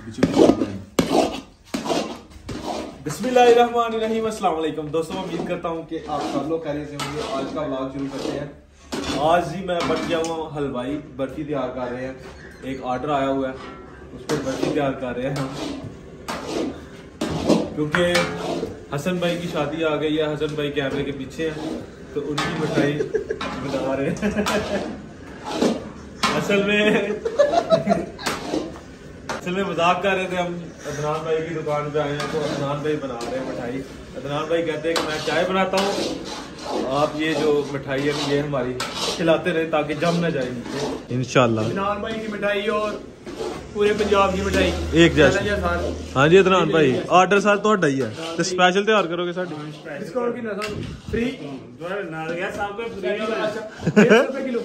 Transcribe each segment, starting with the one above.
बिस्मिल्लाहिर्रहमानिर्रहीम। अस्सलाम वालेकुम दोस्तों, उम्मीद करता हूँ कि आप सब लोग खैरियत से होंगे। आज का व्लॉग शुरू करते हैं। आज ही मैं बन गया हूँ हलवाई, बर्फी तैयार कर रहे हैं। एक ऑर्डर आया हुआ है, उस पर बर्फी तैयार कर रहे हैं हम, क्योंकि हसन भाई की शादी आ गई है। हसन भाई कैमरे के पीछे हैं तो उनकी मिठाई बना रहे हैं। असल में मजाक कर रहे थे हम। अदनान भाई की दुकान पे आए हैं तो अदनान भाई बना रहे हैं मिठाई। अदनान भाई कहते हैं कि मैं चाय बनाता हूँ, आप ये जो मिठाई है ये हमारी खिलाते रहे ताकि जम न जाए इंशाल्लाह। अदनान भाई की मिठाई और पूरे पंजाब की मिठाई एक जैसी। हाँ जी अदनान भाई, ऑर्डर साथ तो ही है तो स्पेशल तैयार करोगे साडी डिस्काउंट की ना फ्री किलो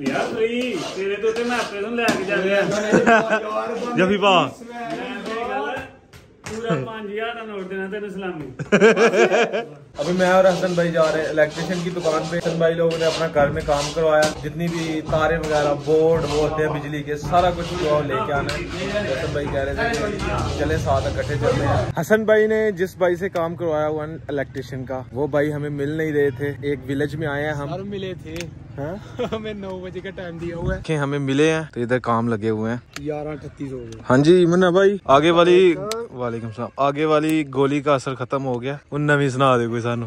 यार फ्री तेरे तो ते मैं अपने तो लेके जा रहा जफी पा पूरा 5000 का नोट देना तेरे सलामी। अभी मैं और हसन भाई जा रहे हैं इलेक्ट्रिशियन की दुकान पे। हसन भाई लोगों ने अपना घर में काम करवाया, जितनी भी तारे वगैरह बोर्ड वो होते हैं बिजली के, सारा कुछ जो लेके आना है। हसन भाई कह रहे थे चले साथ इकट्ठे चलते हैं। हसन भाई ने जिस भाई से काम करवाया हुआ इलेक्ट्रिशियन का, वो भाई हमें मिल नहीं रहे थे। एक विलेज में आए हैं हम, मिले थे हमें 9 बजे का टाइम दिया हुआ है, हमें मिले हैं तो इधर काम लगे हुए हैं। 11:38 हो गए। हाँ जी मुन्ना भाई, आगे वाली वालेकुम सलाम, आगे वाली गोली का असर खत्म हो गया। उन नवी सुना दे कोई सानू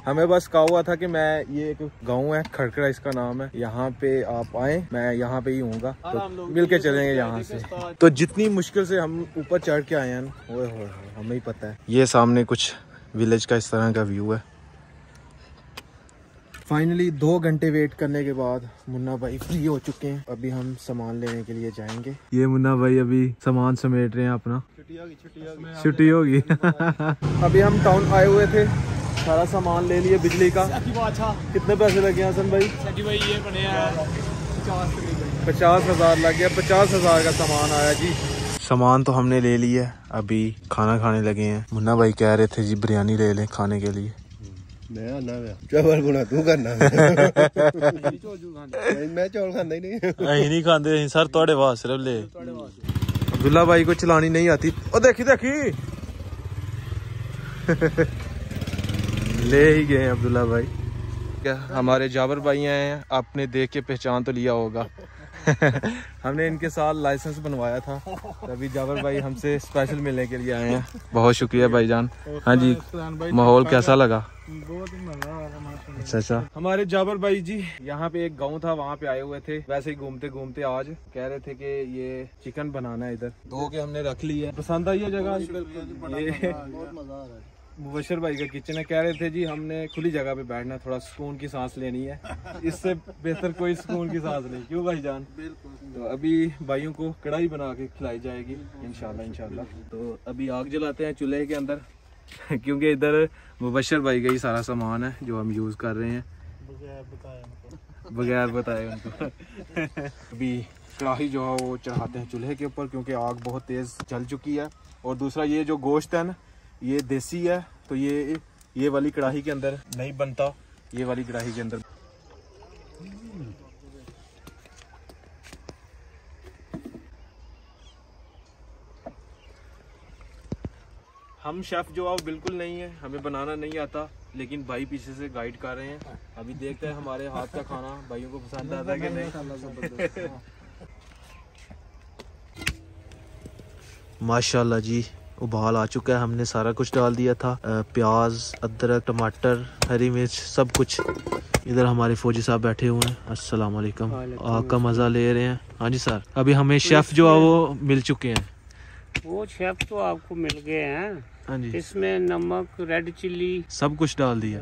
हमें बस कहा हुआ था कि मैं ये एक गांव है खड़खड़ा इसका नाम है, यहाँ पे आप आए, मैं यहाँ पे ही हूँगा तो मिल के चलेंगे यहाँ से। तो जितनी मुश्किल से हम ऊपर चढ़ के आए हैं वो हमें ही पता है। ये सामने कुछ विलेज का इस तरह का व्यू है। फाइनली 2 घंटे वेट करने के बाद मुन्ना भाई फ्री हो चुके हैं। अभी हम सामान लेने के लिए जाएंगे। ये मुन्ना भाई अभी सामान समेट रहे हैं अपना। छुट्टी होगी अभी हम टाउन आए हुए थे, सारा सामान ले लिए बिजली का। कितने पैसे लगे हसन भाई? ये बने 50,000 लग गया। 50,000 का सामान आया जी। सामान तो हमने ले लिया, अभी खाना खाने लगे हैं। मुन्ना भाई कह रहे थे जी बिरयानी ले लें खाने के लिए। मैं चौल खाता ही नहीं खाते सर, थोड़े बाद सिर्फ ले। अब्दुल्ला भाई को चलानी नहीं आती। ओ देखी ले ही गए अब्दुल्ला भाई। क्या हमारे जाबर भाई आए हैं, आपने देख के पहचान तो लिया होगा हमने इनके साथ लाइसेंस बनवाया था, तभी जाबर भाई हमसे स्पेशल मिलने के लिए आए हैं। बहुत शुक्रिया भाईजान। हाँ जी, माहौल कैसा लगा? बहुत मजा। अच्छा, हमारे जाबर भाई जी यहाँ पे एक गांव था, वहाँ पे आए हुए थे। वैसे ही घूमते घूमते आज कह रहे थे कि ये चिकन बनाना है इधर, धो के हमने रख लिया है। पसंद आई है जगह? मुबशर भाई का किचन है। कह रहे थे जी हमने खुली जगह पे बैठना है, थोड़ा सुकून की सांस लेनी है, इससे बेहतर कोई सुकून की सांस नहीं। क्यों भाईजान? तो अभी भाइयों को कढ़ाई बना के खिलाई जाएगी इंशाल्लाह। तो अभी आग जलाते हैं चूल्हे के अंदर क्योंकि इधर मुबशर भाई का ही सारा सामान है जो हम यूज कर रहे हैं बगैर बताए उनको अभी कढ़ाई जो है वो चढ़ाते हैं चूल्हे के ऊपर, क्योंकि आग बहुत तेज जल चुकी है। और दूसरा ये जो गोश्त है ना, ये देसी है, तो ये वाली कढ़ाई के अंदर नहीं बनता, ये वाली कढ़ाई के अंदर। हम शेफ जो है बिल्कुल नहीं है, हमें बनाना नहीं आता, लेकिन भाई पीछे से गाइड कर रहे हैं। अभी देखते हैं हमारे हाथ का खाना भाइयों को पसंद आता है कि नहीं। माशाल्लाह जी, उबाल आ चुका है, हमने सारा कुछ डाल दिया था, प्याज, अदरक, टमाटर, हरी मिर्च, सब कुछ। इधर हमारे फौजी साहब बैठे हुए हैं। अस्सलाम वालेकुम। आग का मजा ले रहे हैं। हाँ जी सर, अभी हमें शेफ जो है वो मिल चुके हैं। वो शेफ तो आपको मिल गए हैं। हाँ जी, इसमें नमक, रेड चिल्ली सब कुछ डाल दिया।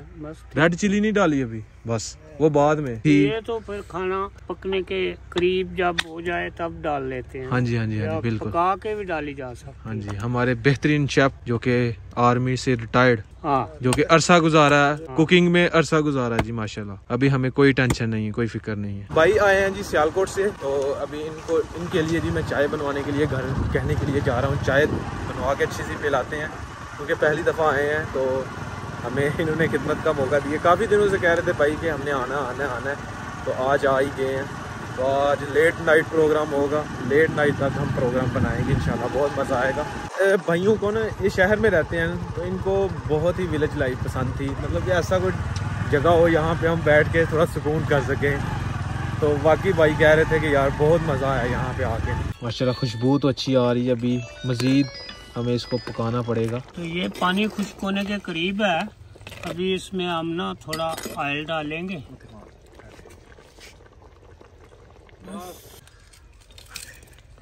रेड चिल्ली नहीं डाली अभी, बस वो बाद में। ये तो फिर खाना पकने के करीब जब हो जाए तब डाल लेते हैं। हाँ जी बिल्कुल, पका के भी डाली जा सकती है। हाँ जी, हमारे बेहतरीन शेफ जो कि आर्मी से रिटायर्ड, जो कि अरसा गुजारा है, कुकिंग में अरसा गुजारा है जी माशाल्लाह। अभी हमें कोई टेंशन नहीं है, कोई फिक्र नहीं है। भाई आए हैं जी सियालकोट से, तो अभी इनके लिए जी मैं चाय बनवाने के लिए घर कहने के लिए जा रहा हूँ। चाय बनवा के अच्छी सी पिलाते हैं, क्योंकि पहली दफ़ा आए हैं तो हमें इन्होंने खिदमत का मौका दिया। काफ़ी दिनों से कह रहे थे भाई कि हमने आना है, तो आज आ ही गए हैं। तो आज लेट नाइट प्रोग्राम होगा, लेट नाइट तक हम प्रोग्राम बनाएंगे इंशाल्लाह, बहुत मज़ा आएगा। भाइयों को ना ये शहर में रहते हैं तो इनको बहुत ही विलेज लाइफ पसंद थी, मतलब कि ऐसा कोई जगह हो यहाँ पे हम बैठ के थोड़ा सुकून कर सकें। तो वाकई भाई कह रहे थे कि यार बहुत मज़ा आया यहाँ पे आके। माशाल्लाह खुशबू तो अच्छी आ रही है, अभी मज़ीद हमें इसको पकाना पड़ेगा। तो ये पानी खुश्क होने के करीब है, अभी इसमें हम ना थोड़ा ऑयल डालेंगे।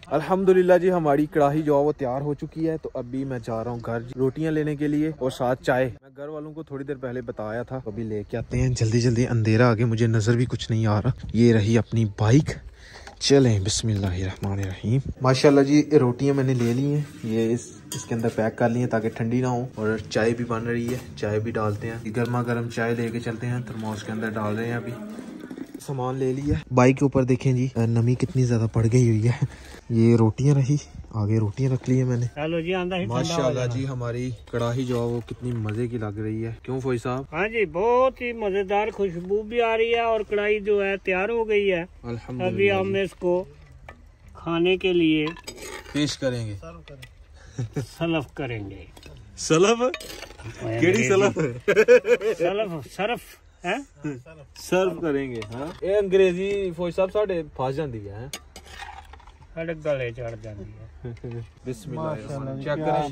अल्हम्दुलिल्लाह जी, हमारी कढ़ाई जो है वो तैयार हो चुकी है। तो अभी मैं जा रहा हूँ घर रोटियां लेने के लिए और साथ चाय। मैं घर वालों को थोड़ी देर पहले बताया था, अभी लेके आते हैं। जल्दी जल्दी, अंधेरा आगे, मुझे नजर भी कुछ नहीं आ रहा। ये रही अपनी बाइक, चलें बिस्मिल्लाहिर्रहमानिर्रहीम। माशाल्लाह जी, रोटियां मैंने ले ली हैं, ये इसके अंदर पैक कर ली है ताकि ठंडी ना हो। और चाय भी बन रही है, चाय भी डालते हैं। गर्मा गर्म चाय लेके चलते हैं, थर्मोस के अंदर डाल रहे हैं। अभी सामान ले लिया। बाइक के ऊपर देखें जी नमी कितनी ज्यादा पड़ गई हुई है। ये रोटियां रही, आगे रोटियां रख ली है मैंने। चलो जी, माशाल्लाह जी, हमारी कढ़ाई जो है वो कितनी मजे की लग रही है, क्यों फौजी साहब? हाँ जी, बहुत ही मजेदार खुशबू भी आ रही है और कढ़ाई जो है तैयार हो गई है। अभी हम इसको खाने के लिए पेश करेंगे, सलफ करेंगे। सलफ? केड़ी सलफ? सरफ है, सर्व करेंगे। हाँ, ये अंग्रेजी फौजी साहब साढ़े फस जाती है, साढ़े गले चढ़ जाती है। बिस्मिल्लाह, चेक करें।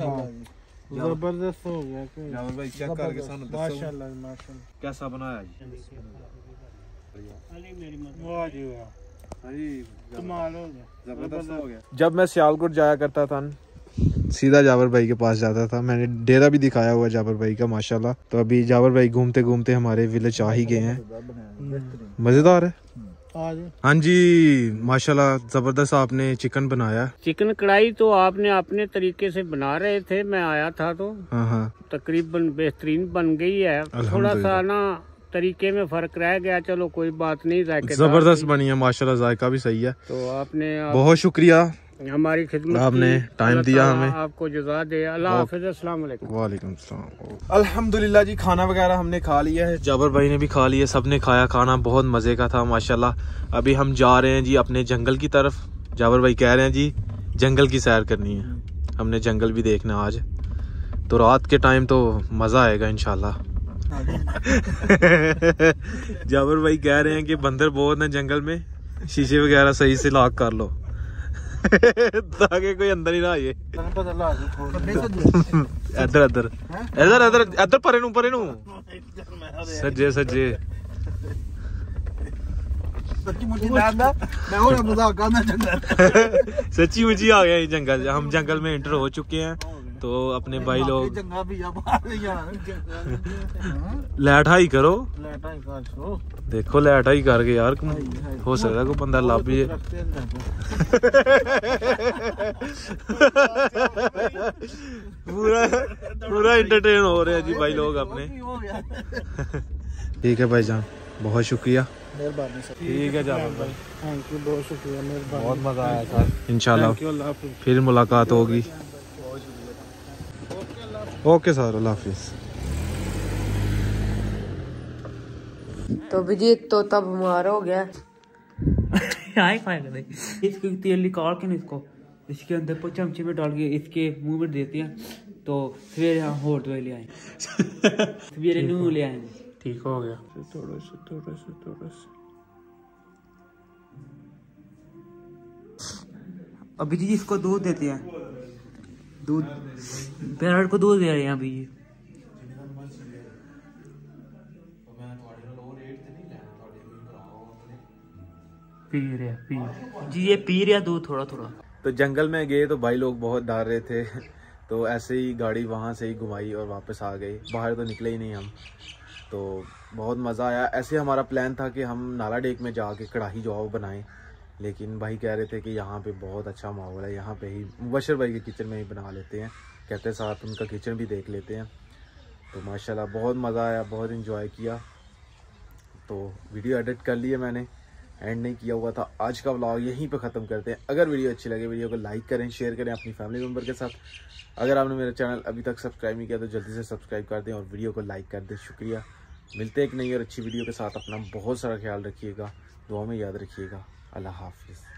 जबरदस्त हो गया। जावर भाई चेक करके सानू दसो माशाल्लाह माशाल्लाह कैसा बनाया जी। वाह जी वाह, कमाल हो गया, जबरदस्त हो गया। जब मैं सियालकोट जाया करता था, सीधा जावर भाई के पास जाता था। मैंने डेरा भी दिखाया हुआ जावर भाई का माशाल्लाह। तो अभी जावर भाई घूमते घूमते हमारे विलेज आ ही गए हैं। मजेदार है। हाँ जी, माशाल्लाह जबरदस्त आपने चिकन बनाया। चिकन कढ़ाई तो आपने अपने तरीके से बना रहे थे, मैं आया था तो हाँ, तकरीबन बेहतरीन बन गई है। थोड़ा सा ना तरीके में फर्क रह गया, चलो कोई बात नहीं, जबरदस्त बनी है माशाल्लाह, जायका भी सही है। तो आपने बहुत शुक्रिया हमारी खिदमत, आपने टाइम दिया हमें। आपको जज़ा दे। अल्लाह हाफ़िज़, अस्सलाम वालेकुम। वालेकुम सलाम। अल्हम्दुलिल्लाह जी, खाना वगैरह हमने खा लिया है, जाबर भाई ने भी खा लिया, सबने खाया। खाना बहुत मज़े का था माशाल्लाह। अभी हम जा रहे हैं जी अपने जंगल की तरफ। जाबर भाई कह रहे हैं जी जंगल की सैर करनी है, हमने जंगल भी देखना आज। तो रात के टाइम तो मज़ा आएगा इंशाल्लाह। जाबर भाई कह रहे हैं कि बंदर बहुत है जंगल में, शीशे वगैरह सही से लॉक कर लो ताकि कोई अंदर ही ना आए। इधर इधर इधर इधर इधर परे नू सज्जे सज्जे। सच्ची मुची आ गया जंगल। हम जंगल में एंटर हो चुके हैं। तो अपने भाई लोग लाइट हाई करो, देखो लाइट हाई करके यार, हो सकता है कोई बंदा ला भी पूरा एंटरटेन हो रहे हैं जी भाई लोग अपने। ठीक है भाईजान, बहुत शुक्रिया, ठीक है जावेद भाई, थैंक यू, बहुत शुक्रिया, मेहरबानी, बहुत मजा आया सर। इंशाल्लाह फिर मुलाकात होगी। ओके सर, अल्लाह हाफिज। तो विजीत तो तब हमारा हो गया। इसके तेल निकाल के इसको इसके अंदर चमचे में डाल के इसके मुंह में देते हैं, तो सवेरे हम होट दवाई ले आए, सवेरे नूह ले आएंगे। ठीक हो गया। थोड़ा सा अभी जी इसको दूध देते हैं, दूध पैरट को दूध दे रहे हैं अभी। पी जी, ये पी रहा दूध थोड़ा थोड़ा। तो जंगल में गए तो भाई लोग बहुत डर रहे थे, तो ऐसे ही गाड़ी वहाँ से ही घुमाई और वापस आ गए, बाहर तो निकले ही नहीं हम। तो बहुत मज़ा आया। ऐसे हमारा प्लान था कि हम नाला डेक में जाके कढ़ाई जो है बनाएं, लेकिन भाई कह रहे थे कि यहाँ पे बहुत अच्छा माहौल है, यहाँ पे ही मुबशर भाई के किचन में ही बना लेते हैं, कहते साथ उनका किचन भी देख लेते हैं। तो माशाल्लाह बहुत मज़ा आया, बहुत इन्जॉय किया। तो वीडियो एडिट कर लिए मैंने, एंड नहीं किया हुआ था। आज का व्लॉग यहीं पे ख़त्म करते हैं। अगर वीडियो अच्छी लगे वीडियो को लाइक करें, शेयर करें अपनी फैमिली मेम्बर के साथ। अगर आपने मेरा चैनल अभी तक सब्सक्राइब नहीं किया तो जल्दी से सब्सक्राइब कर दें और वीडियो को लाइक कर दें। शुक्रिया। मिलते हैं एक नई और अच्छी वीडियो के साथ। अपना बहुत सारा ख्याल रखिएगा, दुआ में याद रखिएगा। अल्लाह हाफिज़।